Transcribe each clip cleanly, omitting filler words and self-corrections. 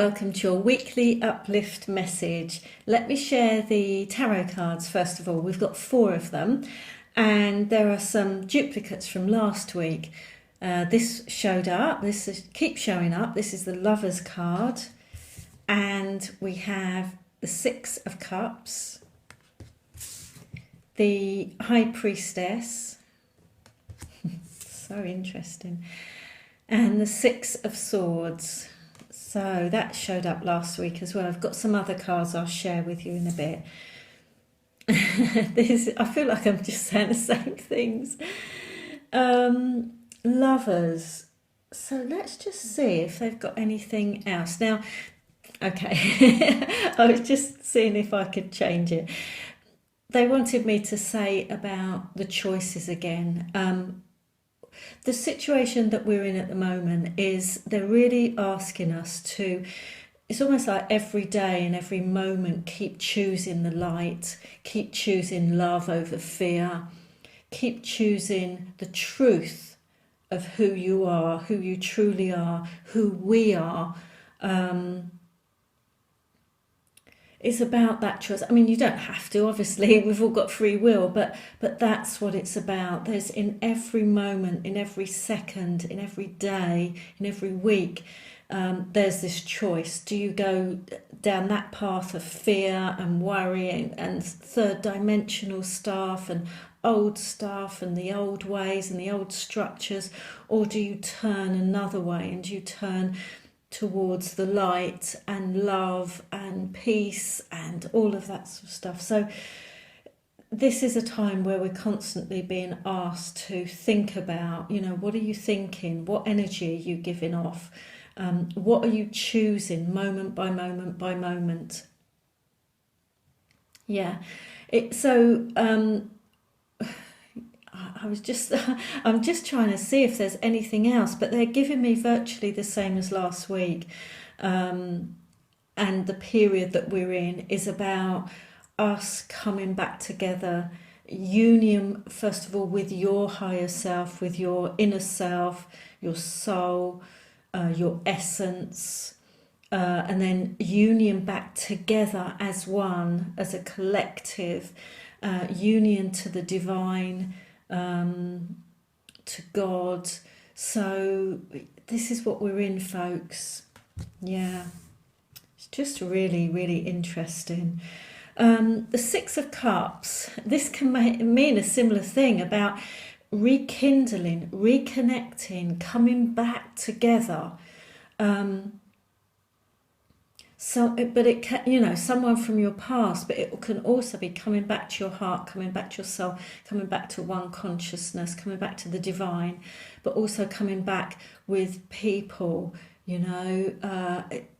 Welcome to your weekly uplift message. Let me share the tarot cards first of all. We've got 4 of them, and there are some duplicates from last week. This showed up, keeps showing up. This is the Lover's card, and we have the 6 of Cups, the High Priestess, so interesting, and the 6 of Swords. So that showed up last week as well. I've got some other cards I'll share with you in a bit. I feel like I'm just saying the same things. Lovers. So let's just see if they've got anything else. Now, okay, I was just seeing if I could change it. They wanted me to say about the choices again. The situation that we're in at the moment is they're really asking us to, it's almost like every day and every moment, keep choosing the light, keep choosing love over fear, keep choosing the truth of who you are, who you truly are, who we are. It's about that choice. I mean, you don't have to, obviously, we've all got free will, but that's what it's about. There's in every moment, in every second, in every day, in every week, there's this choice. Do you go down that path of fear and worry and third dimensional stuff and old stuff and the old ways and the old structures, or do you turn another way and you turn towards the light and love and peace and all of that sort of stuff? So this is a time where we're constantly being asked to think about, what are you thinking? What energy are you giving off? What are you choosing moment by moment by moment? Yeah. I'm just trying to see if there's anything else, but they're giving me virtually the same as last week. And the period that we're in is about us coming back together, union, first of all, with your higher self, with your inner self, your soul, your essence, and then union back together as one, as a collective, union to the divine, to God. So this is what we're in, folks. Yeah, it's just really, really interesting. The 6 of Cups, this can mean a similar thing about rekindling, reconnecting, coming back together. But it can, someone from your past, but it can also be coming back to your heart, coming back to your soul, coming back to one consciousness, coming back to the divine, but also coming back with people,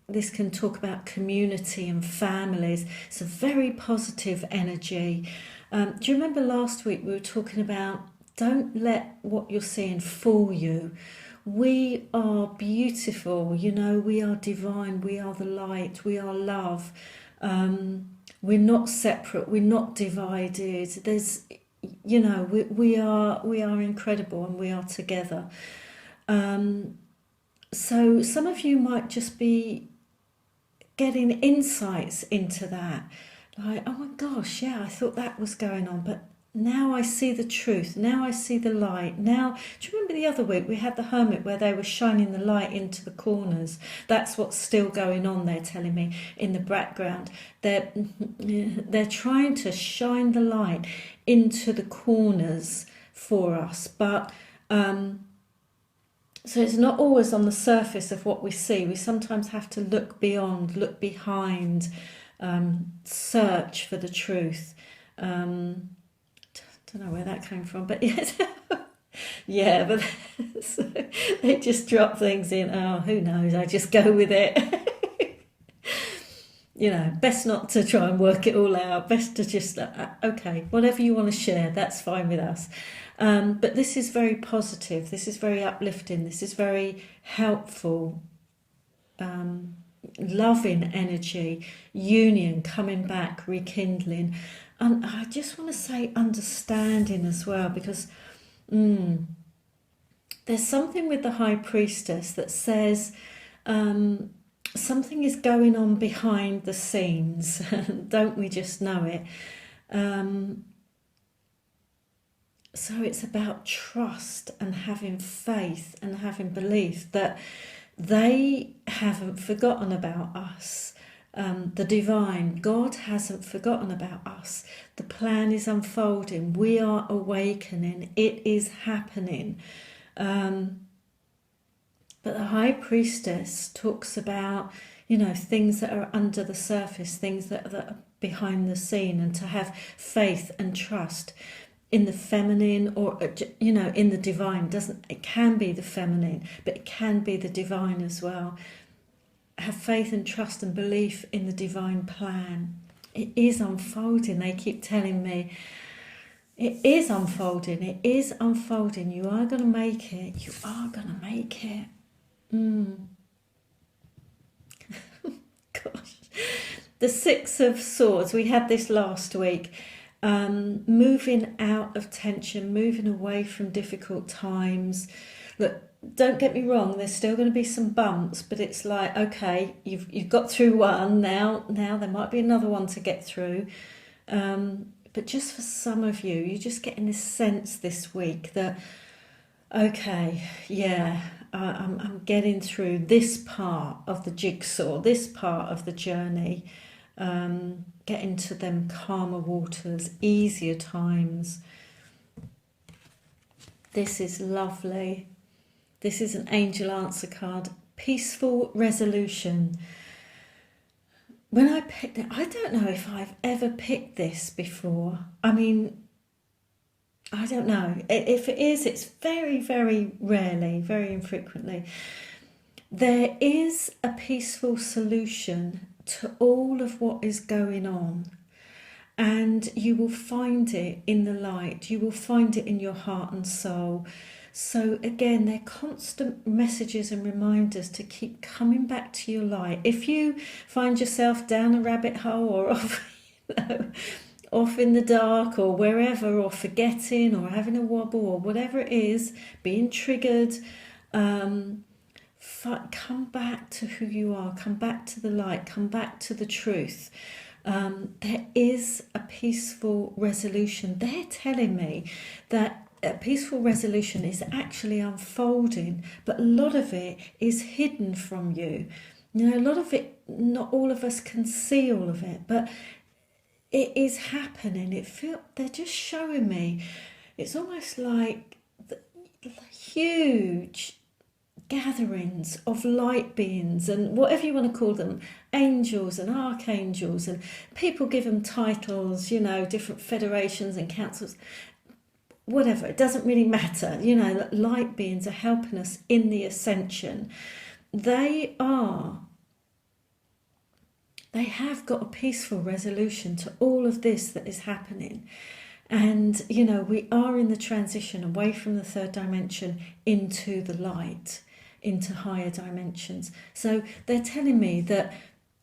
this can talk about community and families. It's a very positive energy. Do you remember last week we were talking about don't let what you're seeing fool you? We are beautiful, we are divine, we are the light, we are love. We're not separate, we're not divided. There's, we are incredible and we are together. So some of you might just be getting insights into that. Like, oh my gosh, yeah, I thought that was going on, but now I see the truth. Now I see the light. Now, do you remember the other week we had the Hermit where they were shining the light into the corners? That's what's still going on, they're telling me, in the background. They're trying to shine the light into the corners for us. But so it's not always on the surface of what we see. We sometimes have to look beyond, look behind, search for the truth. Don't know where that came from, but yes. Yeah, but so they just drop things in. Oh, who knows? I just go with it. Best not to try and work it all out. Best to just, okay, whatever you want to share, that's fine with us. But this is very positive. This is very uplifting. This is very helpful. Loving energy, union, coming back, rekindling. And I just want to say understanding as well, because there's something with the High Priestess that says something is going on behind the scenes. Don't we just know it? So it's about trust and having faith and having belief that they haven't forgotten about us. The divine, God hasn't forgotten about us. The plan is unfolding. We are awakening. It is happening. But the high priestess talks about, things that are under the surface, things that are behind the scene, and to have faith and trust in the feminine, or in the divine. It can be the feminine, but it can be the divine as well. Have faith and trust and belief in the divine plan. It is unfolding. They keep telling me it is unfolding. It is unfolding. You are going to make it. You are going to make it. Gosh. The Six of Swords. We had this last week. Moving out of tension, moving away from difficult times. Look, don't get me wrong, there's still going to be some bumps, but it's like, okay, you've got through one, now there might be another one to get through. But just for some of you, you're just getting this sense this week that, okay, yeah, I'm getting through this part of the jigsaw, this part of the journey, getting to them calmer waters, easier times. This is lovely. This is an angel answer card. Peaceful resolution. When I picked it, I don't know if I've ever picked this before. I mean, I don't know. If it is, it's very, very rarely, very infrequently. There is a peaceful solution to all of what is going on. And you will find it in the light. You will find it in your heart and soul. So again, they're constant messages and reminders to keep coming back to your light. If you find yourself down a rabbit hole or off in the dark or wherever, or forgetting or having a wobble or whatever it is, being triggered, come back to who you are, come back to the light, come back to the truth. There is a peaceful resolution. They're telling me that a peaceful resolution is actually unfolding, but a lot of it is hidden from you. A lot of it, not all of us can see all of it, but it is happening. They're just showing me. It's almost like the huge gatherings of light beings, and whatever you want to call them, angels and archangels, and people give them titles, different federations and councils, whatever, it doesn't really matter. Light beings are helping us in the ascension. They have got a peaceful resolution to all of this that is happening. And we are in the transition away from the third dimension into the light, into higher dimensions. So they're telling me that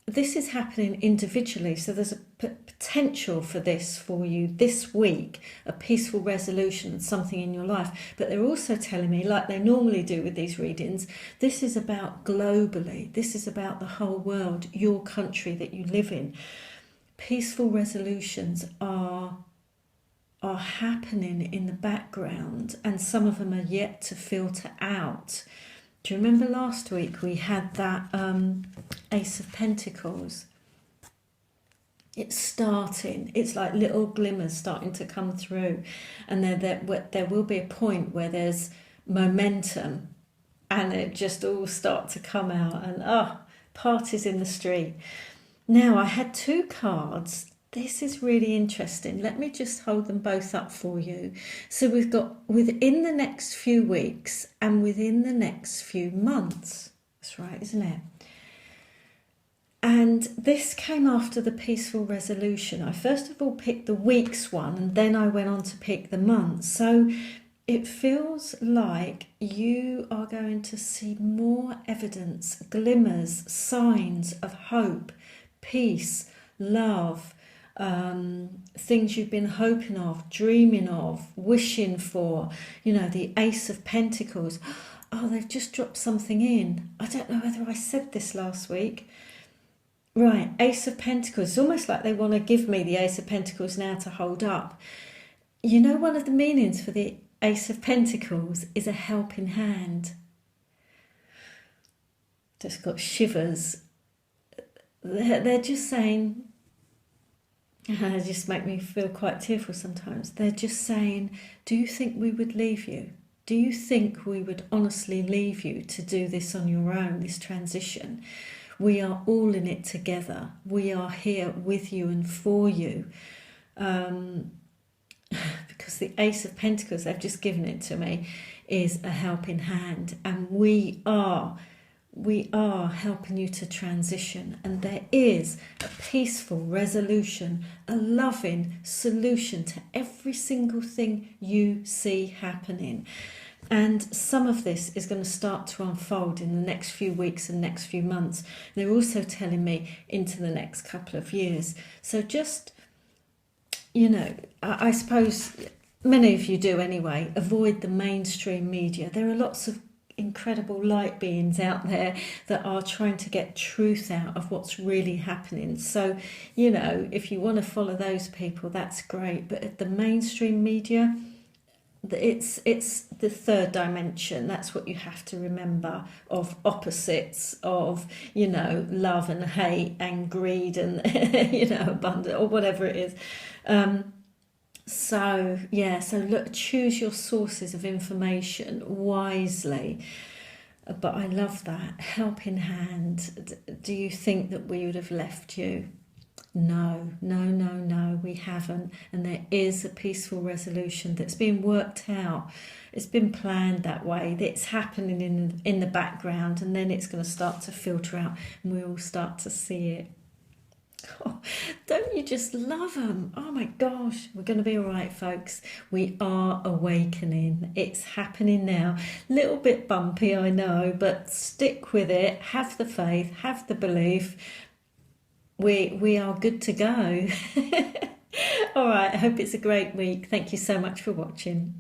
this is happening individually. So there's a potential for this for you this week, a peaceful resolution, something in your life. But they're also telling me, like they normally do with these readings, this is about globally. This is about the whole world, your country that you live in. Peaceful resolutions are happening in the background, and some of them are yet to filter out. Do you remember last week we had that Ace of Pentacles? It's starting. It's like little glimmers starting to come through, and there will be a point where there's momentum, and it just all start to come out, and parties in the street. Now I had two cards. This is really interesting. Let me just hold them both up for you. So we've got within the next few weeks and within the next few months. That's right, isn't it? And this came after the peaceful resolution. I first of all picked the weeks one, and then I went on to pick the months. So it feels like you are going to see more evidence, glimmers, signs of hope, peace, love, things you've been hoping of, dreaming of, wishing for. The Ace of Pentacles. oh, they've just dropped something in. I don't know whether I said this last week. Right, Ace of Pentacles. It's almost like they want to give me the Ace of Pentacles now to hold up. You know, one of the meanings for the Ace of Pentacles is a helping hand. Just got shivers. They're just saying, they just make me feel quite tearful sometimes. They're just saying, do you think we would leave you? Do you think we would honestly leave you to do this on your own, this transition? We are all in it together. We are here with you and for you. Because the Ace of Pentacles, they've just given it to me, is a helping hand. And we are helping you to transition, and there is a peaceful resolution, a loving solution to every single thing you see happening. And some of this is going to start to unfold in the next few weeks and next few months. They're also telling me into the next couple of years. So just, you know, I suppose many of you do anyway, avoid the mainstream media. There are lots of incredible light beings out there that are trying to get truth out of what's really happening. So, you know, if you want to follow those people, that's great. But at the mainstream media, it's the third dimension. That's what you have to remember, of opposites, of, you know, love and hate and greed and you know, abundance or whatever it is. So look, choose your sources of information wisely. But I love that helping hand. Do you think that we would have left you? No, we haven't. And there is a peaceful resolution that's being worked out. It's been planned that way. It's happening in the background, and then it's going to start to filter out, and we'll start to see it. Oh, don't you just love them? Oh my gosh, we're going to be all right, folks. We are awakening. It's happening now. Little bit bumpy, I know, but stick with it. Have the faith, have the belief. We are good to go. All right, I hope it's a great week. Thank you so much for watching.